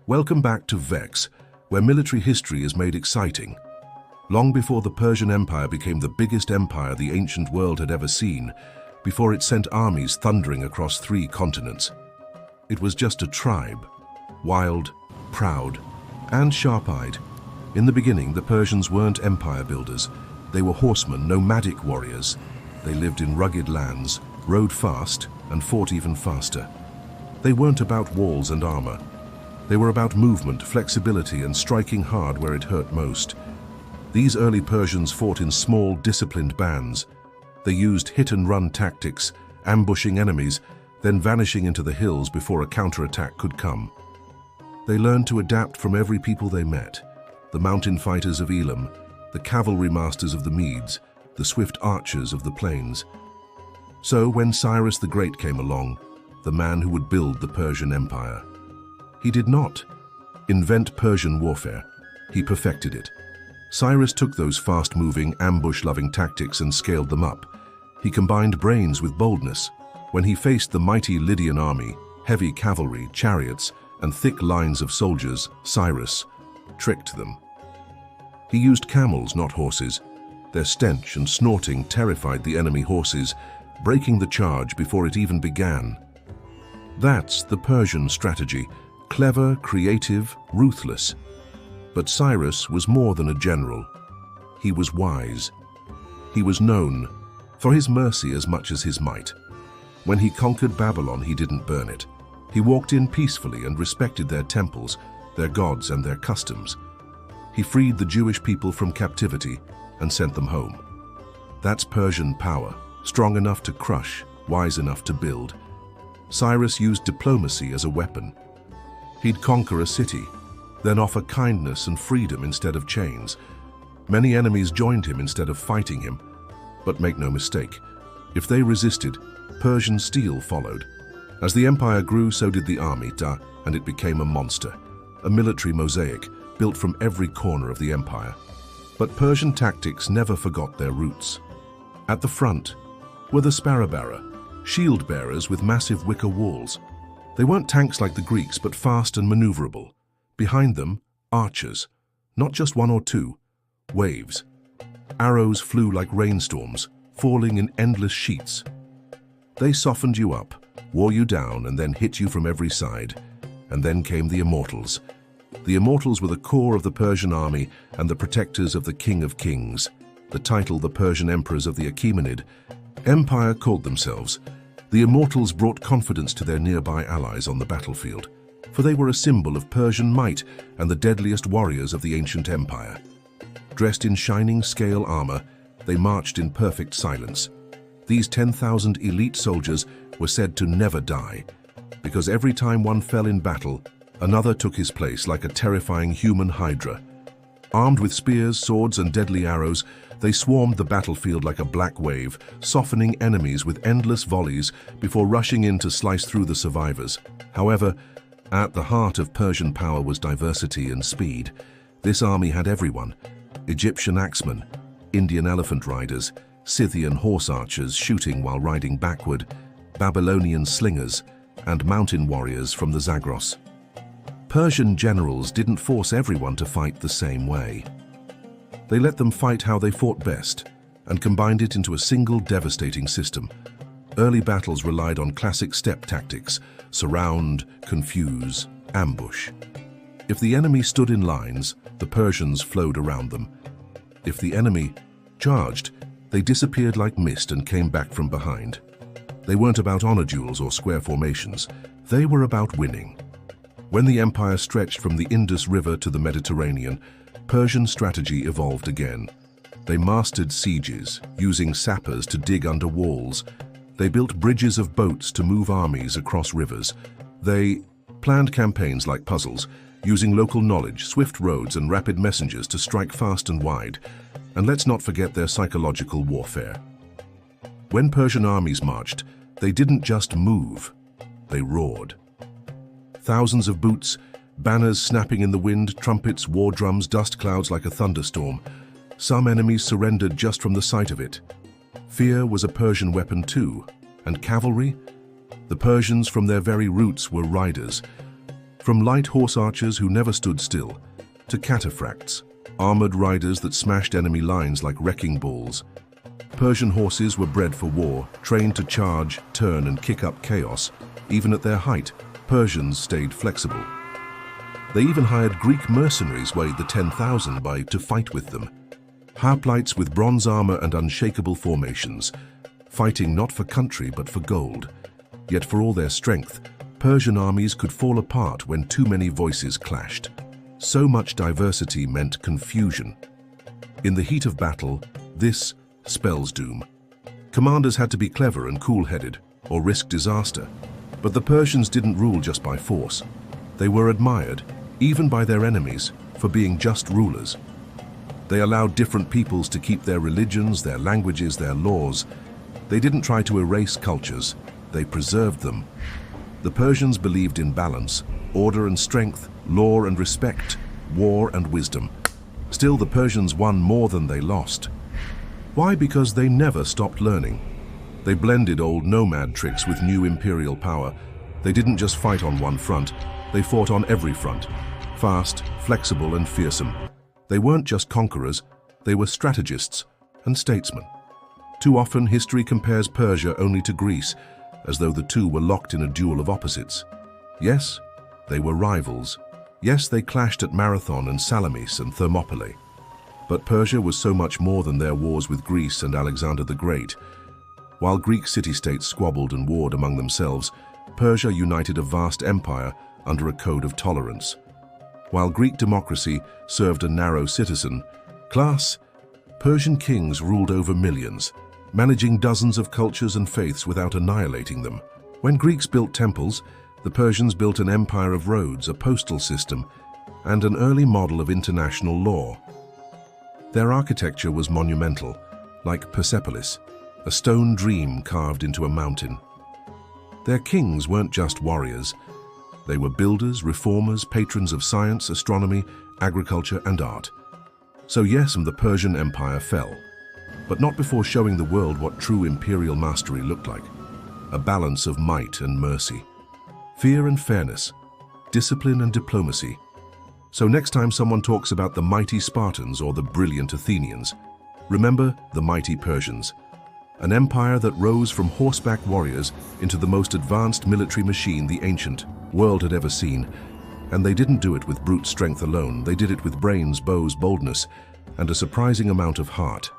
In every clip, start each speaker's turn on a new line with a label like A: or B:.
A: Welcome back to V.E.K.S, where military history is made exciting. Long before the Persian Empire became the biggest empire the ancient world had ever seen, before it sent armies thundering across 3 continents, it was just a tribe, wild, proud, and sharp-eyed. In the beginning, the Persians weren't empire builders. They were horsemen, nomadic warriors. They lived in rugged lands, rode fast, and fought even faster. They weren't about walls and armor. They were about movement, flexibility, and striking hard where it hurt most. These early Persians fought in small, disciplined bands. They used hit-and-run tactics, ambushing enemies, then vanishing into the hills before a counterattack could come. They learned to adapt from every people they met: the mountain fighters of Elam, the cavalry masters of the Medes, the swift archers of the plains. So when Cyrus the Great came along, the man who would build the Persian Empire, he did not invent Persian warfare. He perfected it. Cyrus took those fast-moving, ambush-loving tactics and scaled them up. He combined brains with boldness. When he faced the mighty Lydian army, heavy cavalry, chariots, and thick lines of soldiers, Cyrus tricked them. He used camels, not horses. Their stench and snorting terrified the enemy horses, breaking the charge before it even began. That's the Persian strategy: clever, creative, ruthless. But Cyrus was more than a general. He was wise. He was known for his mercy as much as his might. When he conquered Babylon, he didn't burn it. He walked in peacefully and respected their temples, their gods, and their customs. He freed the Jewish people from captivity and sent them home. That's Persian power, strong enough to crush, wise enough to build. Cyrus used diplomacy as a weapon. He'd conquer a city, then offer kindness and freedom instead of chains. Many enemies joined him instead of fighting him. But make no mistake, if they resisted, Persian steel followed. As the empire grew, so did the army, and it became a monster, a military mosaic built from every corner of the empire. But Persian tactics never forgot their roots. At the front were the sparabara, shield bearers with massive wicker walls. They weren't tanks like the Greeks, but fast and maneuverable. Behind them, archers, not just 1 or 2, waves. Arrows flew like rainstorms, falling in endless sheets. They softened you up, wore you down, and then hit you from every side. And then came the immortals. The immortals were the core of the Persian army and the protectors of the King of Kings, the title the Persian emperors of the Achaemenid Empire called themselves. The immortals brought confidence to their nearby allies on the battlefield, for they were a symbol of Persian might and the deadliest warriors of the ancient empire. Dressed in shining scale armor, they marched in perfect silence. These 10,000 elite soldiers were said to never die, because every time one fell in battle, another took his place like a terrifying human hydra. Armed with spears, swords, and deadly arrows, they swarmed the battlefield like a black wave, softening enemies with endless volleys before rushing in to slice through the survivors. However, at the heart of Persian power was diversity and speed. This army had everyone: Egyptian axemen, Indian elephant riders, Scythian horse archers shooting while riding backward, Babylonian slingers, and mountain warriors from the Zagros. Persian generals didn't force everyone to fight the same way. They let them fight how they fought best, and combined it into a single devastating system. Early battles relied on classic step tactics: surround, confuse, ambush. If the enemy stood in lines, the Persians flowed around them. If the enemy charged, they disappeared like mist and came back from behind. They weren't about honor duels or square formations. They were about winning. When the empire stretched from the Indus River to the Mediterranean, Persian strategy evolved again. They mastered sieges, using sappers to dig under walls. They built bridges of boats to move armies across rivers. They planned campaigns like puzzles, using local knowledge, swift roads, and rapid messengers to strike fast and wide. And let's not forget their psychological warfare. When Persian armies marched, they didn't just move, they roared. Thousands of boots, banners snapping in the wind, trumpets, war drums, dust clouds like a thunderstorm. Some enemies surrendered just from the sight of it. Fear was a Persian weapon too. And cavalry? The Persians from their very roots were riders. From light horse archers who never stood still, to cataphracts, armored riders that smashed enemy lines like wrecking balls. Persian horses were bred for war, trained to charge, turn, and kick up chaos. Even at their height, Persians stayed flexible. They even hired Greek mercenaries weighed the 10,000 to fight with them. Hoplites with bronze armor and unshakable formations, fighting not for country but for gold. Yet for all their strength, Persian armies could fall apart when too many voices clashed. So much diversity meant confusion. In the heat of battle, this spells doom. Commanders had to be clever and cool-headed, or risk disaster. But the Persians didn't rule just by force. They were admired, even by their enemies, for being just rulers. They allowed different peoples to keep their religions, their languages, their laws. They didn't try to erase cultures, they preserved them. The Persians believed in balance, order and strength, law and respect, war and wisdom. Still, the Persians won more than they lost. Why? Because they never stopped learning. They blended old nomad tricks with new imperial power. They didn't just fight on one front, they fought on every front. Fast, flexible, and fearsome. They weren't just conquerors, they were strategists and statesmen. Too often, history compares Persia only to Greece, as though the two were locked in a duel of opposites. Yes, they were rivals. Yes, they clashed at Marathon and Salamis and Thermopylae. But Persia was so much more than their wars with Greece and Alexander the Great. While Greek city-states squabbled and warred among themselves, Persia united a vast empire under a code of tolerance. While Greek democracy served a narrow citizen class, Persian kings ruled over millions, managing dozens of cultures and faiths without annihilating them. When Greeks built temples, the Persians built an empire of roads, a postal system, and an early model of international law. Their architecture was monumental, like Persepolis, a stone dream carved into a mountain. Their kings weren't just warriors. They were builders, reformers, patrons of science, astronomy, agriculture, and art. So yes, the Persian Empire fell, but not before showing the world what true imperial mastery looked like. A balance of might and mercy, fear and fairness, discipline and diplomacy. So next time someone talks about the mighty Spartans or the brilliant Athenians, remember the mighty Persians, an empire that rose from horseback warriors into the most advanced military machine the ancient world had ever seen. And they didn't do it with brute strength alone, they did it with brains, bows, boldness, and a surprising amount of heart.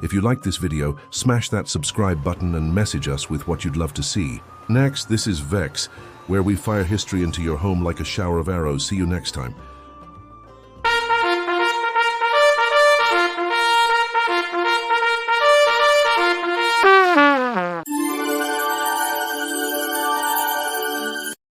A: If you like this video, smash that subscribe button and message us with what you'd love to see. Next, this is V.E.K.S, where we fire history into your home like a shower of arrows. See you next time.